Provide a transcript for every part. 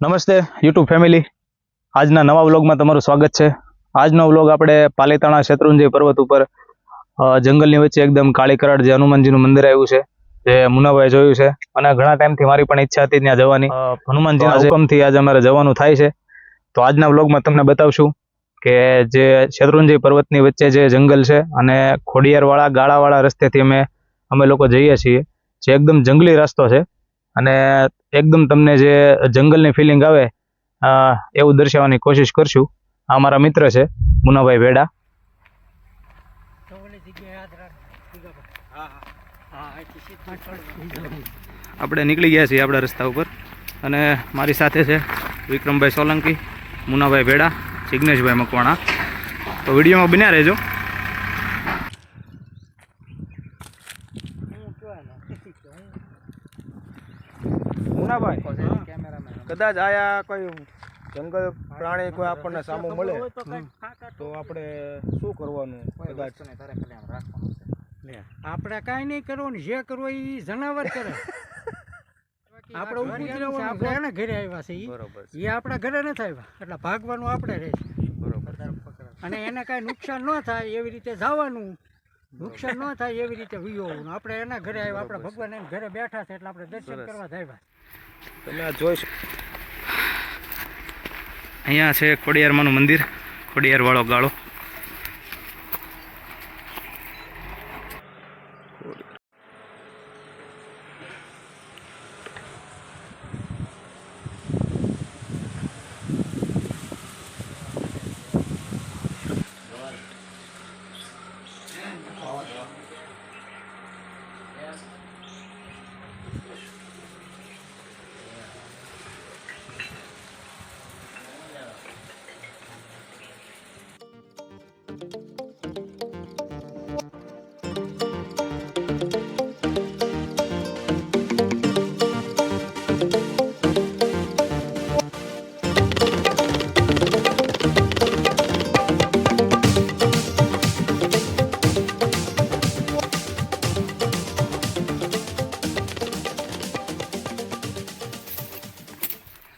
નમસ્તે YouTube family, આજના નવા વ્લોગમાં તમારું સ્વાગત છે। આજનો વ્લોગ આપણે પાલીતાણા શેત્રુંજય પર્વત ઉપર જંગલની વચ્ચે એકદમ કાળી કરાડ જે હનુમાનજીનું મંદિર આવ્યું છે, જે મુનાભાઈ જોયું છે અને ઘણા ટાઈમથી મારી પણ ઈચ્છા હતી ત્યાં જવાની। હનુમાનજીના હુકમથી આજે અમારે જવાનું થાય છે। તો આજના વ્લોગમાં તમને બતાવશું કે જે શેત્રુંજય પર્વતની વચ્ચે જે જંગલ છે અને ખોડિયારવાળા ગાળાવાળા રસ્તેથી અમે લોકો જઈએ છીએ, જે એકદમ જંગલી રસ્તો છે અને એકદમ તમને જે જંગલની ફિલિંગ આવે એવું દર્શાવવાની કોશિશ કરશું। આ મારા મિત્ર છે મુનાભાઈ વેડા। આપણે નીકળી ગયા છીએ આપણા રસ્તા ઉપર અને મારી સાથે છે વિક્રમભાઈ સોલંકી, મુનાભાઈ વેડા, જિગ્નેશભાઈ મકવાણા। તો વિડીયોમાં બન્યા રહેજો। મુનાભાઈ, કદાચ આયા કોઈ જંગલ પ્રાણી કોઈ આપણને સામું મળે તો આપણે શું કરવાનું? કદાચ આપણે કાંઈ નહીં કરવાનું, જે કરવું એ જનાવર કરે। આપણે ઊભું જ રહેવાનું, આપણે એના ઘરે આવ્યા છે, એ આપણા ઘરે નથી આવ્યા, એટલે ભાગવાનું આપણે રહેશે। અને એને કાંઈ નુકસાન ન થાય એવી રીતે જવાનું, નુકસાન ન થાય એવી રીતે વિયોવાનું। આપણે એના ઘરે આવ્યા, આપણા ભગવાન એના ઘરે બેઠા છે એટલે આપણે દર્શન કરવા આવ્યા। તમે આ જોઈ અહીંયા છે ખોડિયારમાંનું મંદિર, ખોડિયારવાળો ગાળો।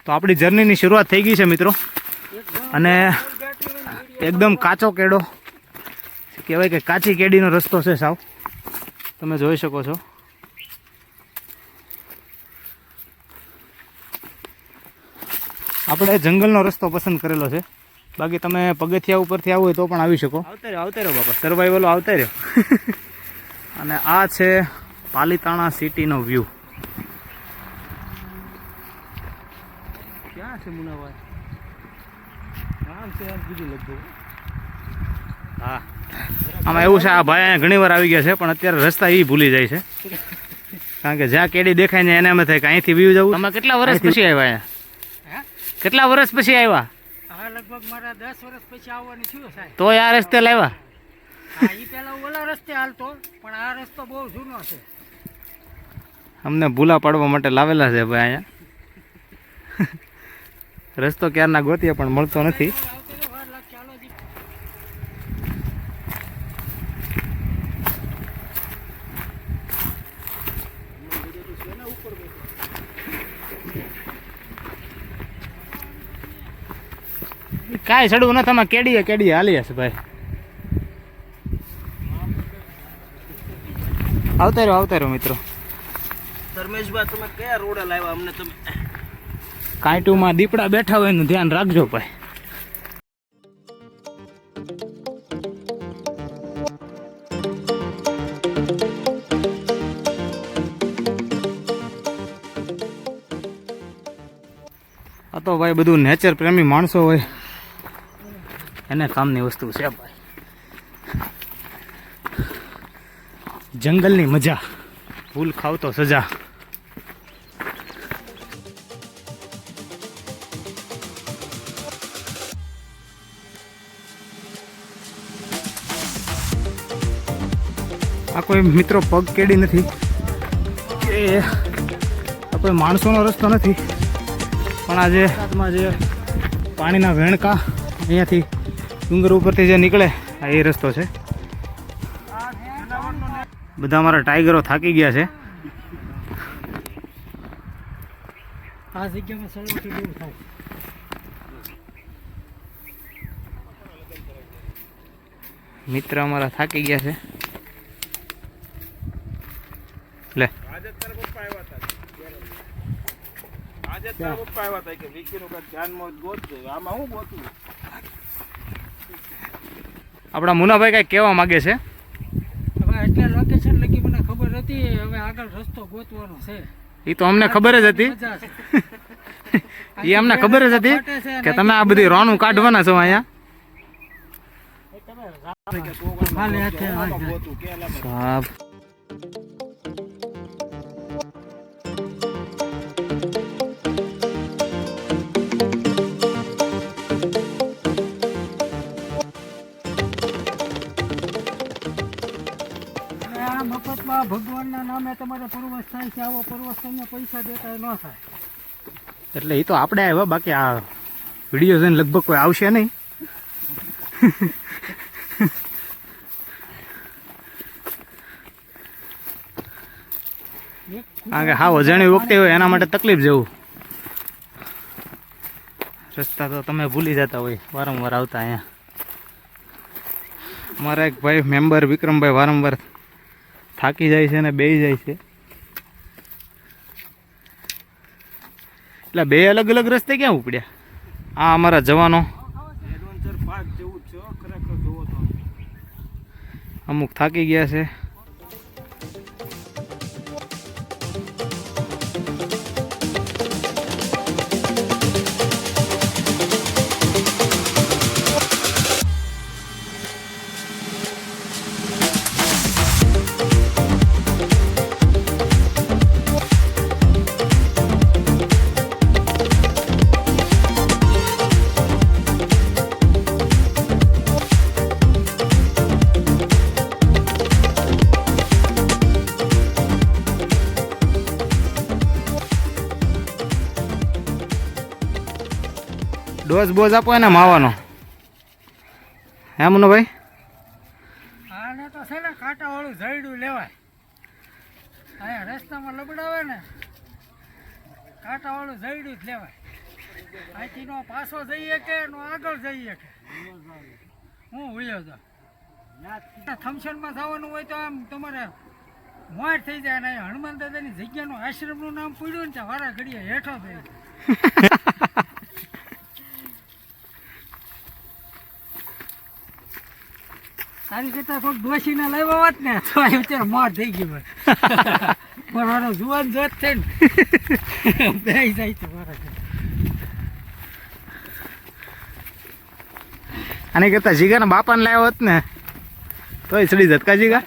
તો આપણી જર્નીની શરૂઆત થઈ ગઈ છે મિત્રો, અને એકદમ કાચો કેડો કહેવાય કે કાચી કેડીનો રસ્તો છે સાવ, તમે જોઈ શકો છો। આપણે જંગલનો રસ્તો પસંદ કરેલો છે, બાકી તમે પગથિયા ઉપરથી આવો હોય તો પણ આવી શકો। આવતા રહ્યો બાપા, સર્વાઈવલો આવતા રહ્યો। અને આ છે પાલીતાણા સિટીનો વ્યૂ। ક્યાં છે મુનાભાઈ? હા, આમાં એવું છે, આ ભાઈ અહીંયા ઘણી વાર આવી ગયા છે પણ અત્યારે રસ્તા એ ભૂલી જાય છે, કારણ કે જ્યાં કેડી દેખાય ને એને એમ થાય કે અહીંથી વ્યૂ જવું। તમે કેટલા વર્ષ પછી આવ્યા અહીંયા? કેટલા વર્ષ પછી આવ્યા? લગભગ મારા 10 વર્ષ પછી આવવાની છું સાહેબ। તો આ રસ્તે લાવ્યા? હા, એ પેલા ઓલા રસ્તે હાલતો, પણ આ રસ્તો બહુ જૂનો છે। અમને ભૂલા પાડવા માટે લાવેલા છે ભાઈ અહીંયા। રસ્તો ક્યારના ગોતીએ પણ મળતો નથી। કાંઈ ચડવું નથી, આમાં કેડીએ કેડીએ હાલીએ છે ભાઈ। આવતા રહ્યો મિત્રો। ધર્મેશભાઈ, તમે કયા રોડે લાવ્યા અમને? તમે કાંટુમાં દીપડા બેઠા હોય એનું ધ્યાન રાખજો ભાઈ। આ તો ભાઈ બધું નેચર પ્રેમી માણસો હોય એને કામની વસ્તુ છે ભાઈ। જંગલની મજા, ફૂલ ખાવ તો સજા। આ કોઈ મિત્રો પગ કેડી નથી કે આ કોઈ માણસોનો રસ્તો નથી, પણ આજે જે પાણીના વેણકા અહીંયાથી ડુંગર ઉપરથી જે નીકળે આ એ રસ્તો છે। બધા અમારા ટાઈગરો થાકી ગયા છે। આ જગ્યામાં સળવાથી દૂર થાય. મિત્ર અમારા થાકી ગયા છે. લે આજે તારા પપ્પા આવ્યા હતા આજે તારા પપ્પા આવ્યા હતા કે વિકીનું કાંઈક ધ્યાનમાં ગોતજો. આમાં હું ગોતું? આપણા મુનાભાઈ કઈ કહેવા માંગે છે. હવે એટલા લોકેશન લગી મને ખબર હતી. હવે આગળ રસ્તો ગોતવાનો છે. એ તો અમને ખબર જ હતી. મજા છે. એ અમને ખબર જ હતી કે તમે આ બધી રોનું કાઢવાના છો અહીંયા. ખાલી હાથે આમાં ગોતું કે લા સાહેબ અને આ મફતમાં ભગવાનના નામે તમારે પરવશ થાય છે. આવો પરવશ તમને પૈસા દેતા ન થાય. એટલે એ તો આપણે આવ્યા, બાકી આ વિડીયો જોઈને લગભગ કોઈ આવશે નહીં. કારણ કે હા અજાણી વખતે હોય એના માટે તકલીફ જેવું. રસ્તા તો તમે ભૂલી જતા હોય વારંવાર આવતા અહીંયા. મારા એક ભાઈ મેમ્બર વિક્રમભાઈ વારંવાર થાકી જાય છે અને બેસી જાય છે. એટલે બે અલગ અલગ રસ્તે ક્યાં ઉપડ્યા? આ અમારા જવાનો એડવેન્ચર પાર્ક જેવું જ છે હો, ખરેખર જોવો તો. અમુક થાકી ગયા છે. ડોઝ બોઝ આપો એને માવાનો. હે મુન્નાભાઈ? આને તો છે ને કાંટાવાળું ઝરડું લેવાય. અહીંયા રસ્તામાં લબડાવે ને કાંટાવાળું ઝરડું જ લેવાય. અહીંથી નો પાછો જઈએ કે નો આગળ જઈએ કે હું ઉયો જાઉં. થમસનમાં જવાનું હોય તો આમ તમારે મોર થઈ જાય. અને અહીંયા હનુમાન દાદાની જગ્યાનું આશ્રમનું નામ પડ્યું ને ત્યાં વારા ઘડીએ હેઠો થઈ જાય. તારી કરતા થોડુંક ડોસીને લાવ્યા હોત ને તો અત્યારે મોર થઈ ગયું હોય. મારો જુવાન જોત છે ને બે જાય છે મારા ઘરે. આને કરતા જીગાના બાપાને લાવ્યો હોત ને તોય ચડી જત. કા જીગા?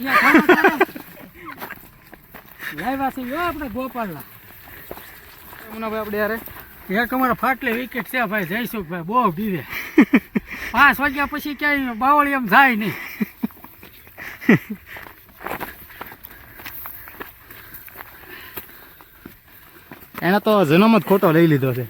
લાવ્યા છે જો આપણે ગોપાલના. મુન્નાભાઈ આપણે યારે એક અમારા ફાટલે વિકેટ છે ભાઈ જયસુખભાઈ બહુ પીવે. 5 વાગ્યા પછી ક્યાંય બાવળી એમ જાય નહીં. એને તો જન્મ જ ખોટો લઈ લીધો છે.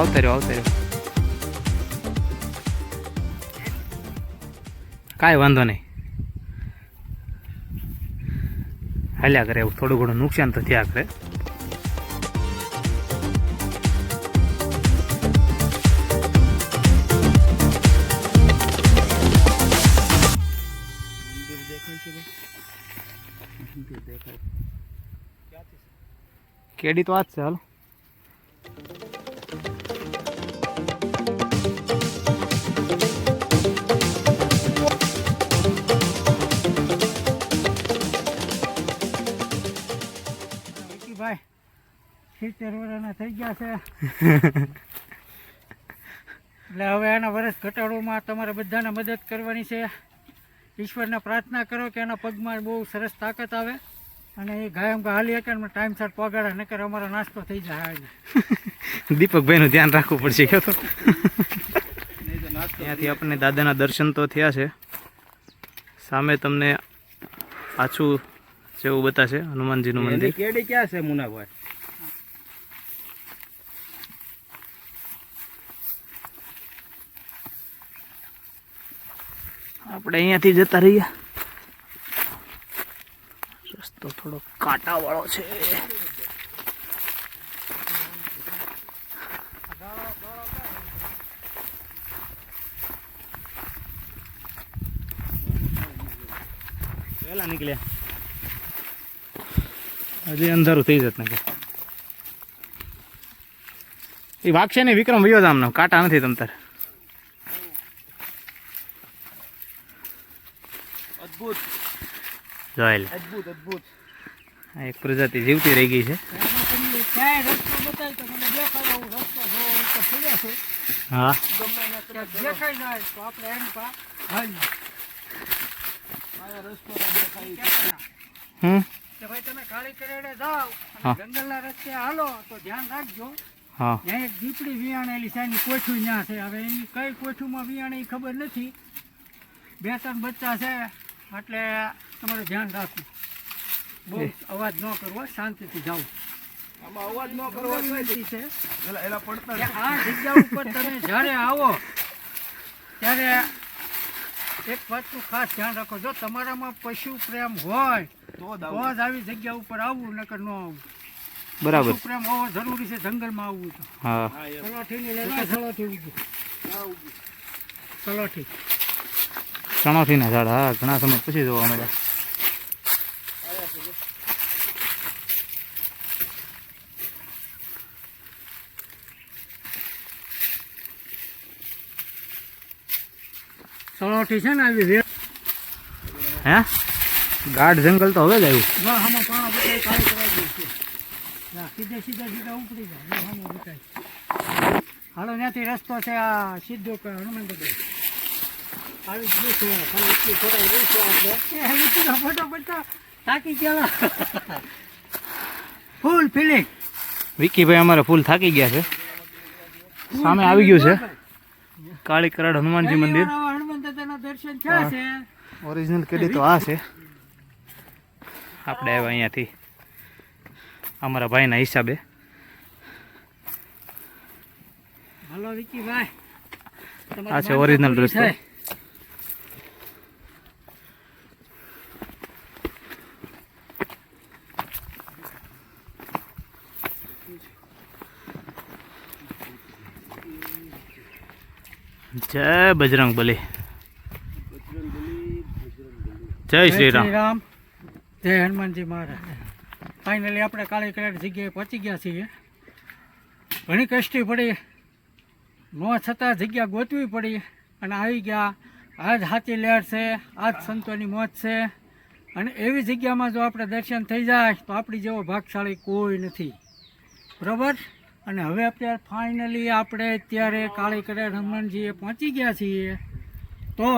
આવતા રહ્યો. કાંઈ વાંધો નહીં, હાલ્યા કરે. એવું થોડું ઘણું નુકસાન તો થયા કરે. કેડી તો આ જ છે. હાલો ભાઈ 70 વર્ષના થઈ ગયા છે. એટલે હવે આના વર્ષ ઘટાડવામાં તમારે બધાને મદદ કરવાની છે. ઈશ્વરને પ્રાર્થના કરો કે એના પગમાં બહુ સરસ તાકાત આવે અને એ ગાયમ હાલી શકે ને ટાઈમસર પગાડે, નકર અમારો નાસ્તો થઈ જાય. દીપકભાઈનું ધ્યાન રાખવું પડશે કે તો ત્યાંથી આપણને દાદાના દર્શન તો થયા છે. સામે તમને પાછું જેવું બતાશે હનુમાનજીનું મંદિર. કેડી ક્યાં છે મુનાભાઈ? આપણે અહીંયાથી જતા રહીએ. રસ્તો થોડો કાંટા વાળો છે. વહેલા નીકળ્યા, હજી અંધારું થઈ જત ને. એ વાગશે ને વિક્રમ વયો જામનો, કાંટા નથી તમ તારે. અદ્ભુત જોઈ લે, અદ્ભુત અદ્ભુત. આ એક પ્રજાતિ જીવતી રહી ગઈ છે. એમાં તમને ક્યાંય રસ્તો બતાય તો મને દેખાય એવો રસ્તો જો ઉપર થઈ જશે. હા, ક્યાંક દેખાઈ જાય તો આપણે એમ પા હાલી. હમ, કે ભાઈ તમે કાળી કરેડે જાઓ હા. અને જંગલના રસ્તે હાલો તો ધ્યાન રાખજો. હા, ત્યાં એક દીપડી વિયાણેલી છે, એની કોઠું ત્યાં છે. હવે એ કઈ કોઠુંમાં વિયાણે એ ખબર નથી. 2-3 બચ્ચા છે, એટલે તમારે ધ્યાન રાખવું. બહુ અવાજ ન કરવો, શાંતિથી જાઓ. આમાં અવાજ ન કરવો વિનંતી છે એલા પડતા કે આ જગ્યા ઉપર તમે જ્યારે આવો ત્યારે એક વાતનું ખાસ ધ્યાન રાખો. જો તમારામાં પશુ પ્રેમ હોય તો તો જ આવી જગ્યા ઉપર આવવું, નકર ન આવવું. બરાબર. પશુ પ્રેમ હોવો જરૂરી છે જંગલમાં આવવું તો. હા, સલોઠીની લઈને સલોઠી ઉગી. સલોઠી ચણોઠીના ઝાડ. હા, ઘણા સમય પછી જોવા મળ્યા. સલોઠી છે ને આવી વેલ. હે, ગાઢ જંગલ તો હવે જ આવ્યું. જો આમાં પાણા બધા કાળી કરાવી દઉં છું. ના, સીધા ઉપડી જાય. જો આમાં બતાય. હાલો, ત્યાંથી રસ્તો છે આ સીધો હનુમાન દાદા આવી જ ગયું છે. ખાલી એટલી ખોરાઈ રહી છે આપણે. એ લીટીનો ફટાફટ તો થાકી ગયેલા. ફૂલ ફિલિંગ. વિકીભાઈ અમારે ફૂલ થાકી ગયા છે. સામે આવી ગયું છે કાળી કરાડ હનુમાનજી મંદિર. હનુમાન દાદાના દર્શન થયા છે. ઓરિજિનલ કેડી તો આ છે. આપણે આવ્યા અહીંયાથી અમારા ભાઈના હિસાબે. હાલો વિકીભાઈ, આ છે ઓરિજિનલ રસ્તો. જય બજરંગ બલી. જય શ્રી રામ. જય હનુમાનજી મહારાજ. ફાઇનલી આપણે કાળી કરાડ જગ્યાએ પહોંચી ગયા છીએ. ઘણી કષ્ટી પડી, ન છતાં જગ્યા ગોતવી પડી અને આવી ગયા. આજ હાથી લહેર છે, આજ સંતોની મોત છે. અને એવી જગ્યામાં જો આપણે દર્શન થઈ જાય તો આપણી જેવો ભાગશાળી કોઈ નથી. બરાબર. અને હવે અત્યારે ફાઇનલી આપણે અત્યારે કાળી કરાડ હનુમાનજીએ પહોંચી ગયા છીએ. તો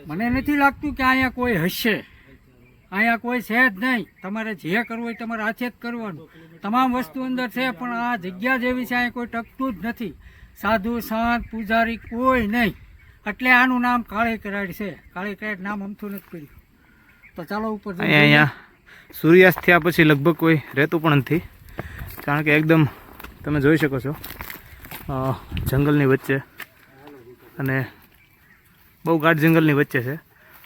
મને નથી લાગતું કે અહીંયા કોઈ હશે. અહીંયા કોઈ છે જ નહીં. તમારે જે કરવું હોય તમારે હાથે જ કરવાનું. તમામ વસ્તુ અંદર છે, પણ આ જગ્યા જેવી છે અહીંયા કોઈ ટકતું જ નથી. સાધુ સંત પૂજારી કોઈ નહીં. એટલે આનું નામ કાળી કરાડ છે. કાળી કરાડ નામ અમથું નથી કર્યું. તો ચાલો ઉપર અહીંયા સૂર્યાસ્ત થયા પછી લગભગ કોઈ રહેતું પણ નથી, કારણ કે એકદમ તમે જોઈ શકો છો જંગલની વચ્ચે, અને બહુ ગાઢ જંગલની વચ્ચે છે.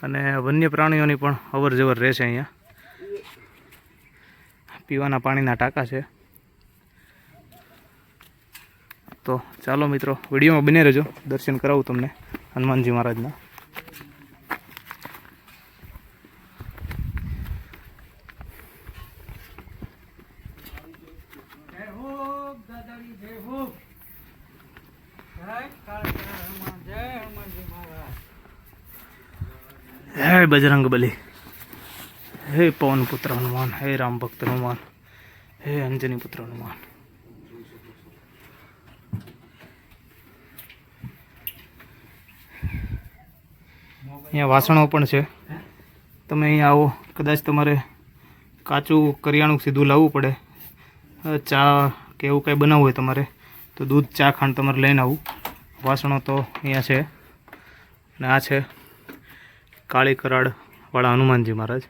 અને વન્ય પ્રાણીઓની પણ અવર જવર રહે છે અહીંયા. પીવાના પાણીના ટાંકા છે. તો ચાલો મિત્રો, વિડીયોમાં બને રહેજો, દર્શન કરાવું તમને હનુમાનજી મહારાજના. જય હો દાદાજી, જય હો. જય કાળી કરાડ હનુમાન, જય હનુમાનજી મહારાજ. હે બજરંગ બલી, હે પવન પુત્ર હનુમાન, હે રામ ભક્ત હનુમાન, હે અંજની પુત્ર હનુમાન. અહીંયા વાસણો પણ છે. તમે અહીંયા આવો, કદાચ તમારે કાચું કરિયાણું સીધું લાવવું પડે, ચા કે એવું કંઈ બનાવવું હોય તમારે, તો દૂધ ચા ખાંડ તમારે લઈને આવું. વાસણો તો અહીંયા છે. અને આ છે કાળી કરાડવાળા હનુમાનજી મહારાજ.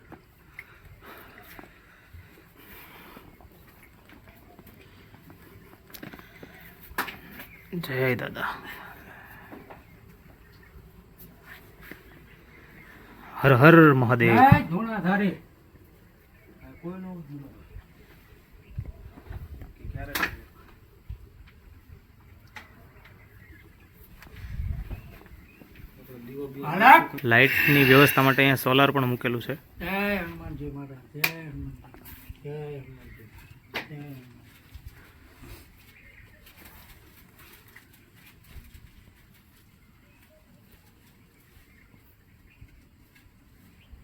જય દાદા. હર હર મહાદેવ. ધૂણાધારી લાઇટની વ્યવસ્થા માટે અહીંયા સોલાર પણ મૂકેલું છે. જય હનુમાનજી મહારાજ, જય હનુમાનજી, જય હનુમાનજી, જય હનુમાનજી.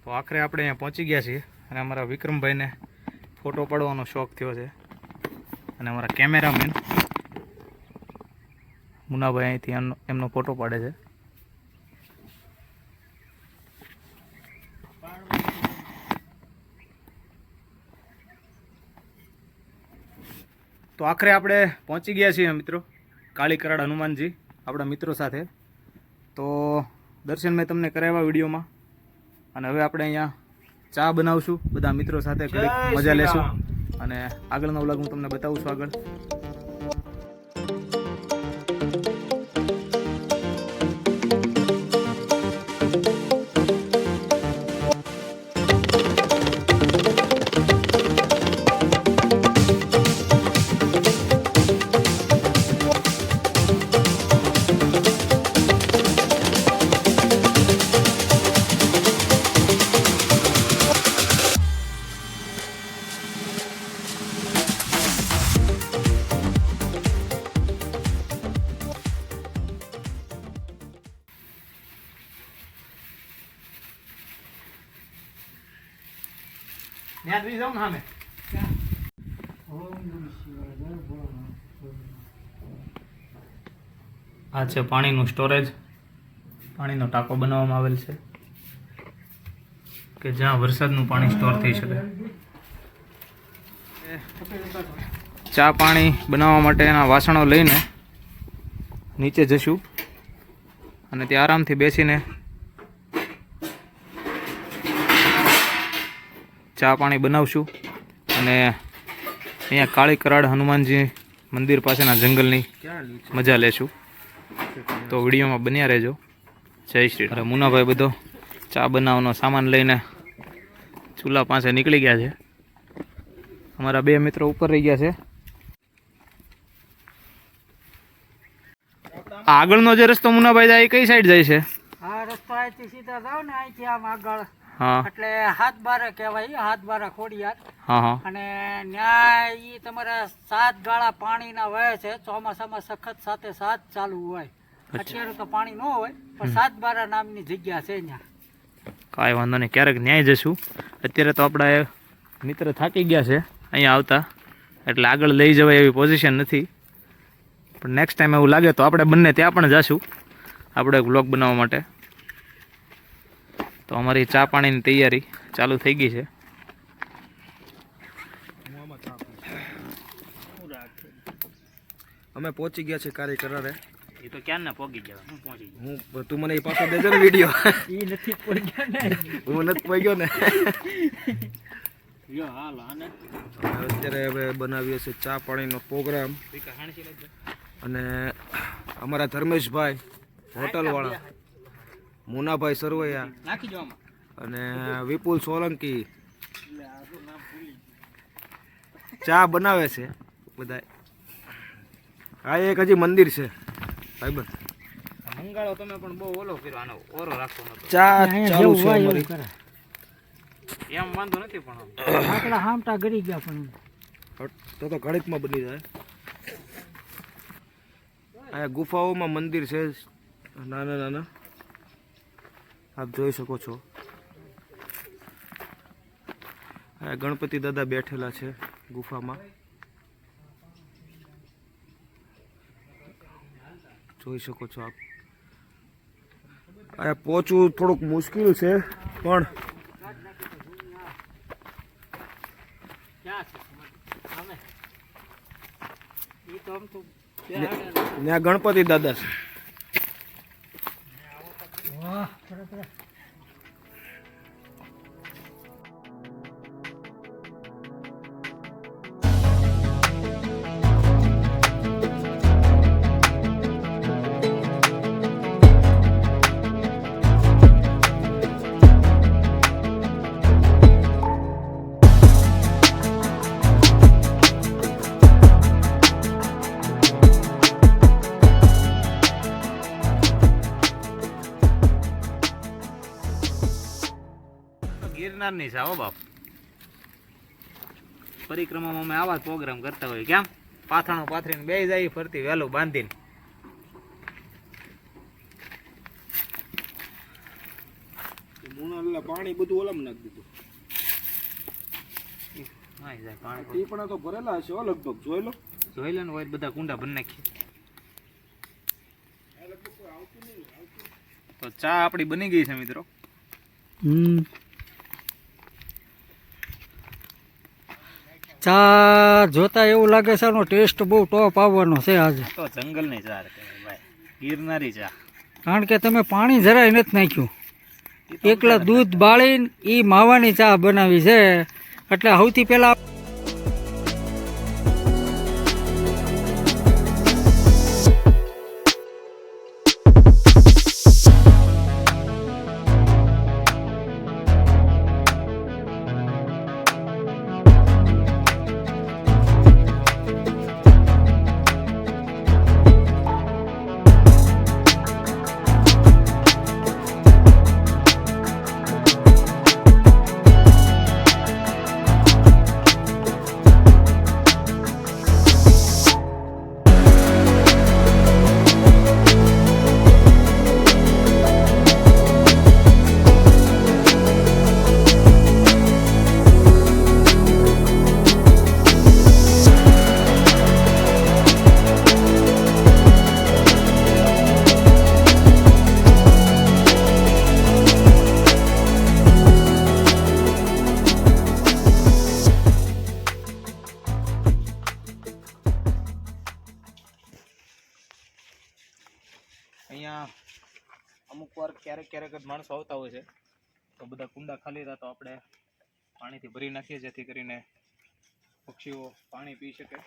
તો આખરે આપણે અહીંયા પહોંચી ગયા છીએ અને અમારા વિક્રમભાઈને ફોટો પાડવાનો શોખ થયો છે. અને અમારા કેમેરામેન મુનાભાઈ અહીંથી એમનો ફોટો પાડે છે. તો આખરે આપણે પહોંચી ગયા છીએ મિત્રો કાળી કરાડ હનુમાનજી આપણા મિત્રો સાથે. તો દર્શન મેં તમને કરાવ્યા વિડીયોમાં, અને હવે આપણે અહીંયા ચા બનાવશું બધા મિત્રો સાથે, ઘડીક મજા લેશું અને આગળનો વ્લોગ હું તમને બતાવું છું આગળ. ત્યાં જઈ જાઉં ને સામે. ઓમ નમઃ શિવાય, જય ભોળાનાથ. આ છે પાણીનું સ્ટોરેજ. પાણીનો ટાંકો બનાવવામાં આવેલ છે કે જ્યાં વરસાદનું પાણી સ્ટોર થઈ શકે. ચા પાણી બનાવવા માટેના વાસણો લઈને નીચે જશું અને ત્યાં આરામથી બેસીને ચા પાણી બનાવશું અને અહીંયા કાળી કરાડ હનુમાનજી મંદિર પાસેના જંગલની મજા લેશું. તો વિડીયોમાં બન્યા રહેજો. જય શ્રી રામ. મુનાભાઈ બધો ચા બનાવવાનો સામાન લઈને ચૂલા પાસે નીકળી ગયા છે. અમારા બે મિત્રો ઉપર રહી ગયા છે. આગળનો જે રસ્તો મુનાભાઈ જાય એ કઈ સાઈડ જાય છે? આ રસ્તો અહીંથી સીધા જાવ ને, અહીંથી આમ આગળ હા એટલે હાથ બારા કહેવાય, હાથ બારા ખોડિયાર. હા હા. અને ન્યાય ઈ તમારે 7 ગાળા પાણીના વહે છે. ચોમાસામાં સખત સાથે 7 ચાલુ હોય. અત્યારે તો પાણી ન હોય, પણ 7 બારા નામની જગ્યા છે ત્યાં. કાંઈ વાંધો નહીં, ક્યારેક ન્યાય જશું. અત્યારે તો આપણા મિત્ર થાકી ગયા છે અહીંયા આવતા, એટલે આગળ લઈ જવાય એવી પોઝિશન નથી. પણ નેક્સ્ટ ટાઈમ એવું લાગે તો આપણે બંને ત્યાં પણ જશું આપણે એક વ્લોગ બનાવવા માટે. તો અમારી ચા પાણીની તૈયારી ચાલુ થઈ ગઈ છે. અમે પહોંચી ગયા છે કાળી કરાડે. એ તો ક્યાં ને પહોંચી ગયા, હું પહોંચી ગયો. હું તું મને એ પાછો દેજો ને વિડીયો. ઈ નથી પહોંચ્યા ને. હું નથી પહોંચ્યો ને. યો હાલ આને અત્યારે હવે બનાવીએ છીએ ચા પાણીનો પ્રોગ્રામ. અને અમારા ધર્મેશભાઈ હોટલવાળા, મુનાભાઈ સરવૈયા નાખી જવામાં અને વિપુલ સોલંકી ચા બનાવે છે બધા. આ એક હજી મંદિર છે ભાઈબંધ. મંગાળો તમે પણ બહુ ઓલો કર્યો, આનો ઓરો રાખતો નતો. ચા ચાલુ છે અમારી. એમ વાંધો નથી પણ આકડા હામટા ગરી ગયા પણ તો ઘડીકમાં બની જાય. આ ગુફાઓમાં મંદિર છે નાના નાના, આપ જોઈ શકો છો. આ ગણપતિ દાદા બેઠેલા છે ગુફામાં, જોઈ શકો છો આપ. આ પહોંચવું થોડુંક મુશ્કેલ છે પણ ત્યાં ગણપતિ દાદા છે. ગિરનારની છે હો બાપ. પરિક્રમામાં અમે આવા પ્રોગ્રામ કરતા હોય. કેમ પાથાણું પાથરીને બે જાય ફરતી વહેલું બાંધીને. પાણી બધું ઓલામાં નાખી દીધું. આઈ જાય પાણી. ટીપણા તો ભરેલા હશે હો લગભગ. જોઈ લો. જોઈ લે ને હોય બધા કુંડા ભરી નાખીએ. તો ચા આપણી બની ગઈ છે મિત્રો. ચા જોતા એવું લાગે છે આનો ટેસ્ટ બહુ ટોપ આવવાનો છે આજે. તો જંગલની ચા કહેવાય ભાઈ, ગિરનારી ચા. કારણ કે તમે પાણી જરાય નથી નાખ્યું, એકલા દૂધ બાળીને એ માવાની ચા બનાવી છે. એટલે સૌથી પહેલા અહીંયા અમુક વાર ક્યારેક ક્યારેક જ માણસો આવતા હોય છે, તો બધા કુંડા ખાલી રહ્યા તો આપણે પાણીથી ભરી નાખીએ, જેથી કરીને પક્ષીઓ પાણી પી શકે.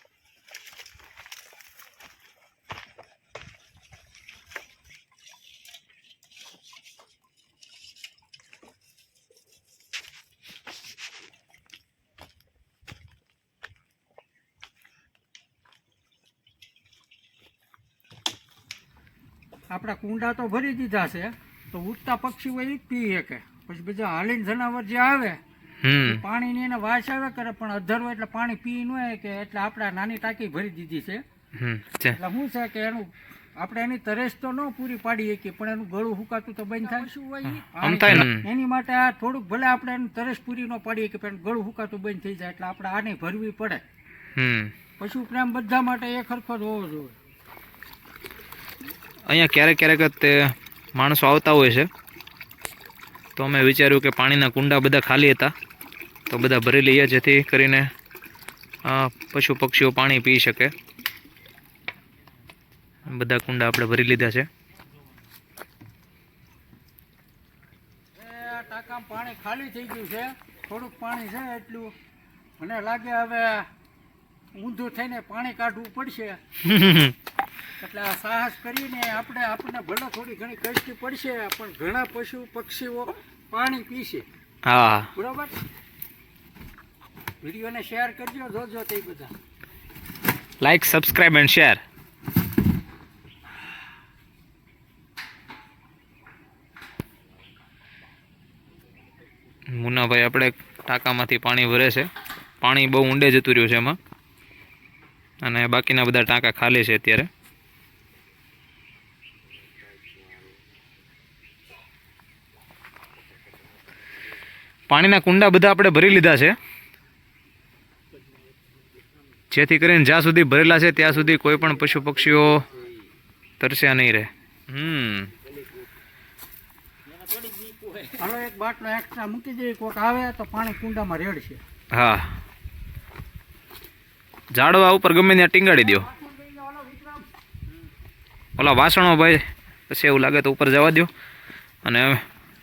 આપણા કુંડા તો ભરી દીધા છે, તો ઉડતા પક્ષીઓ એ પી શકે. પછી બીજા હાલીને જનાવર જે આવે પાણીની એને વાસ આવે કરે, પણ અધરવો એટલે પાણી પી ન કે. એટલે આપણે નાની ટાંકી ભરી દીધી છે. એટલે શું છે કે એનું આપણે એની તરેસ તો ન પૂરી પાડી શકીએ, પણ એનું ગળું હુકાતું તો બંધ થાય. શું હોય એની માટે આ થોડુંક ભલે આપણે એનું તરેસ પૂરી ન પાડીએ કે પણ ગળું હુકાતું બંધ થઈ જાય. એટલે આપણે આને ભરવી પડે. પશુ પ્રેમ બધા માટે એક સરખો જ હોવો જોઈએ. અહીંયા ક્યારેક ક્યારેક જ તે માણસો આવતા હોય છે, તો અમે વિચાર્યું કે પાણીના કુંડા બધા ખાલી હતા તો બધા ભરી લઈએ, જેથી કરીને પશુ પક્ષીઓ પાણી પી શકે. બધા કુંડા આપણે ભરી લીધા છે. ટાંકામાં પાણી ખાલી થઈ ગયું છે, થોડુંક પાણી છે એટલું. મને લાગે હવે ઊંધું થઈને પાણી કાઢવું પડશે. એટલે આ સાહસ કરીને આપણને ભલે થોડી ઘણી કષ્ટી પડશે, પણ ઘણા પશુ પક્ષીઓ પાણી પીશે. હા, બરાબર. વિડીયોને શેર કરજો, જોજો તે બધા. Like, subscribe and share. Munnabhai આપણે ટાંકામાંથી પાણી ભરે છે. પાણી બહુ ઊંડે જતું રહ્યું છે એમાં, અને બાકીના બધા ટાંકા ખાલી છે અત્યારે. પાણીના કુંડા બધા આપણે ભરી લીધા છે, જેથી કરીને જ્યાં સુધી ભરેલા છે ત્યાં સુધી કોઈ પણ પશુ પક્ષીઓ તરસ્યા નહીં રહે. હાલો એક બાટલો એક્સ્ટ્રા મૂકી દઈએ, કોક આવે તો પાણી કુંડામાં રેડશે. હા, ઝાડવા ઉપર ગમે ત્યાં ટીંગાડી દો. ઓલા વાસણો ભાઈ પછી એવું લાગે તો ઉપર જવા દો. અને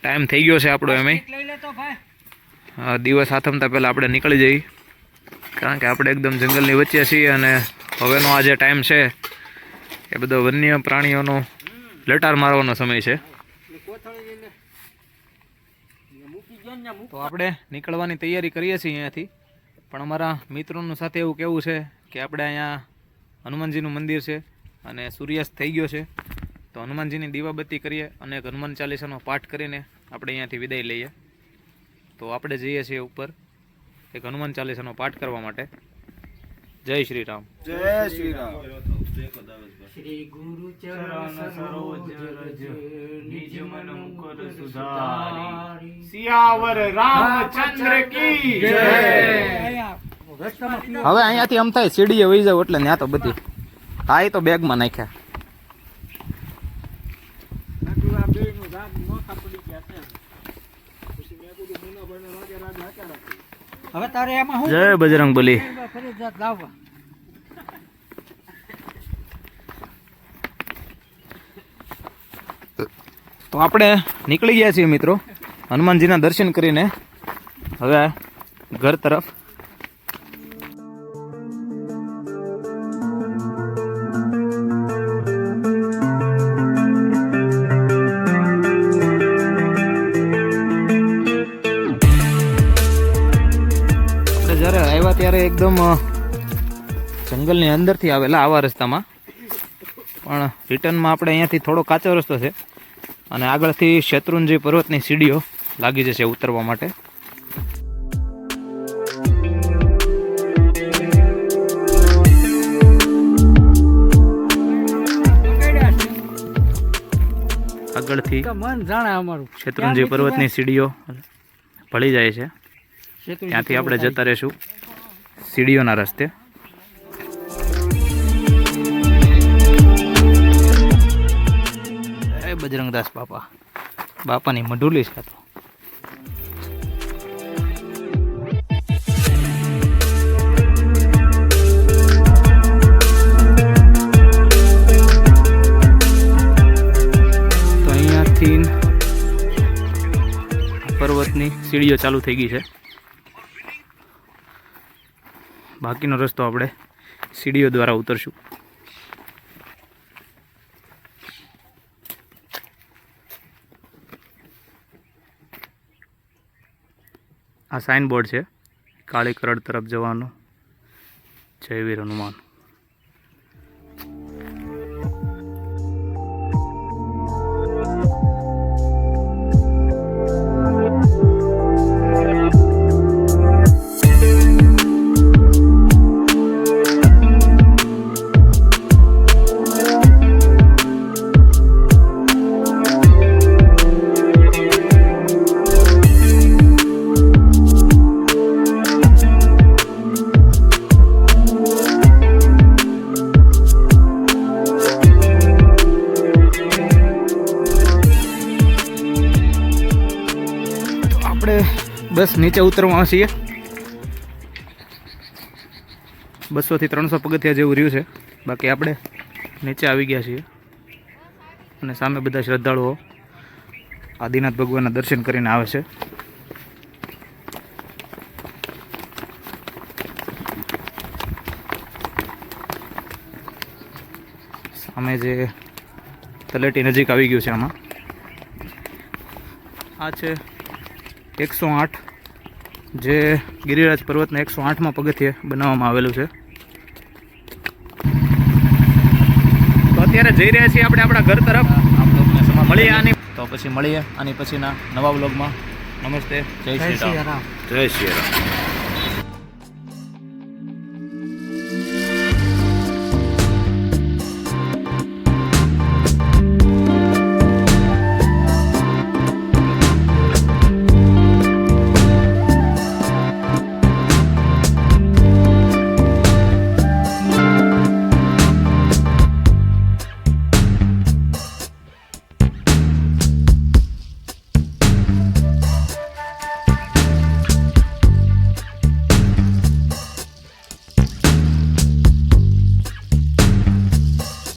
ટાઈમ થઈ ગયો છે આપણો એમ. લઈ લે તો ભાઈ. દિવસ આથમતા પહેલાં આપણે નીકળી જઈએ, કારણ કે આપણે એકદમ જંગલની વચ્ચે છીએ અને હવેનો આ જે ટાઈમ છે એ બધો વન્ય પ્રાણીઓનો લટાર મારવાનો સમય છે. તો આપણે નીકળવાની તૈયારી કરીએ છીએ અહીંયાથી, પણ અમારા મિત્રોનું સાથે એવું કહેવું છે કે આપણે અહીંયા હનુમાનજીનું મંદિર છે અને સૂર્યાસ્ત થઈ ગયો છે, તો હનુમાનજીની દીવાબત્તી કરીએ અને એક હનુમાન ચાલીસાનો પાઠ કરીને આપણે અહીંયાથી વિદાય લઈએ. તો આપણે જઈએ છીએ ઉપર એક હનુમાન ચાલીસાનો પાઠ કરવા માટે. જય શ્રી રામ. જય શ્રી રામ. શ્રી ગુરુ ચરણ સરોજ રજ નિજ મન મુકુર સુધારી. સિયાવર રામચંદ્ર કી જય. હવે અહીંયાથી આમ થાય સીડીએ વહી જાવ એટલે ત્યાં તો બધી હા એ તો બેગમાં નાખ્યા. હવે તારે એમાં શું જય બજરંગબલી. ફરજિયાત લાવવા. તો આપણે નીકળી ગયા છીએ મિત્રો હનુમાનજીના દર્શન કરીને હવે ઘર તરફ. જ્યારે આવ્યા ત્યારે એકદમ જંગલની અંદરથી આવેલા આવા રસ્તામાં, પણ રિટર્નમાં આપણે અહીંયાથી થોડો કાચો રસ્તો છે અને આગળથી શેત્રુંજય પર્વતની સીડીઓ લાગી જશે ઉતરવા માટે. આગળથી મન જાણે અમારું શેત્રુંજય પર્વતની સીડીઓ ભળી જાય છે, ત્યાંથી આપણે જતા રહીશું સીડીઓના રસ્તે. બજરંગદાસ બાપાની મઢુલી છે તો. અહીંયાથી પર્વતની સીડીઓ ચાલુ થઈ ગઈ છે, બાકીનો રસ્તો આપણે સીડીઓ દ્વારા ઉતરશું. આ સાઇન બોર્ડ છે કાળી કરડ તરફ જવાનું. જય વીર હનુમાન. બસ નીચે ઉતરવા છીએ. 200 થી 300 પગથિયા જેવું રહ્યું છે, બાકી આપણે નીચે આવી ગયા છીએ અને સામે બધા શ્રદ્ધાળુઓ આદિનાથ ભગવાનના દર્શન કરીને આવે છે. સામે જે તલેટી નજીક આવી ગયું છે. આમાં આ છે 108, જે ગિરિરાજ પર્વતના 108માં પગથિયે બનાવવામાં આવેલું છે. તો અત્યારે જઈ રહ્યા છીએ આપણે આપણા ઘર તરફ. મળીએ આની તો પછી મળીએ આની પછીના નવા વ્લોગમાં. નમસ્તે. જય શ્રી રામ. જય શ્રી રામ.